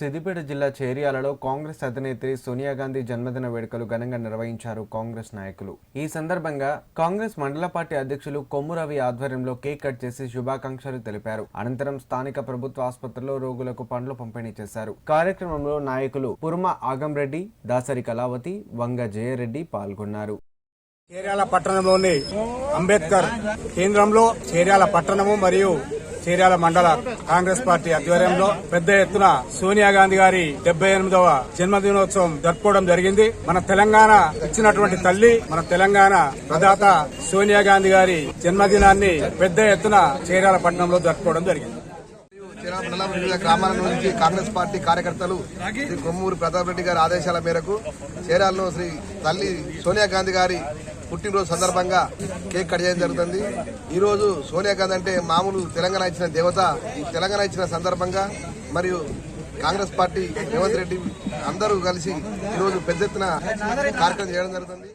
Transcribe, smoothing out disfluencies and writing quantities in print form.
సిద్దిపేట జిల్లా చేర్యాలలో కాంగ్రెస్ అధినేత్రి సోనియా గాంధీ జన్మదిన వేడుకలు ఘనంగా నిర్వహించారు కాంగ్రెస్ నాయకులు. ఈ సందర్భంగా కాంగ్రెస్ మండల పార్టీ అధ్యక్షులు కొమ్ము రవి ఆధ్వర్యంలో కేక్ కట్ చేసి శుభాకాంక్షలు తెలిపారు. అనంతరం స్థానిక ప్రభుత్వ ఆసుపత్రిలో రోగులకు పండ్లు పంపిణీ చేశారు. కార్యక్రమంలో నాయకులు పుర్మ ఆగంరెడ్డి, దాసరి కళావతి, వంగ జయరెడ్డి పాల్గొన్నారు. చేర్యాల పట్టణంలోని అంబేద్కర్ కేంద్రంలో చేర్యాల పట్టణము మరియు చేర్యాల మండల కాంగ్రెస్ పార్టీ ఆధ్వర్యంలో పెద్ద ఎత్తున సోనియా గాంధీ గారి 78వ జన్మదినోత్సవం జరుపుకోవడం జరిగింది. మన తెలంగాణ ఇచ్చినటువంటి తల్లి, మన తెలంగాణ ప్రదాత సోనియా గాంధీ గారి జన్మదినాన్ని పెద్ద ఎత్తున చేర్యాల పట్టణంలో జరుపుకోవడం జరిగింది. వివిధ గ్రామాల నుంచి కాంగ్రెస్ పార్టీ కార్యకర్తలు శ్రీ కొమ్మూరు ప్రతాప్ రెడ్డి గారి ఆదేశాల మేరకు చేర్యాలలో శ్రీ తల్లి సోనియా గాంధీ గారి పుట్టినరోజు సందర్భంగా కేక్ కట్ చేయడం జరుగుతుంది. ఈ రోజు సోనియా గాంధీ అంటే మామూలు తెలంగాణ ఇచ్చిన దేవత. ఈ తెలంగాణ ఇచ్చిన సందర్భంగా మరియు కాంగ్రెస్ పార్టీ రేవంత్ రెడ్డి అందరూ కలిసి ఈరోజు పెద్ద ఎత్తున కార్యక్రమం చేయడం జరుగుతుంది.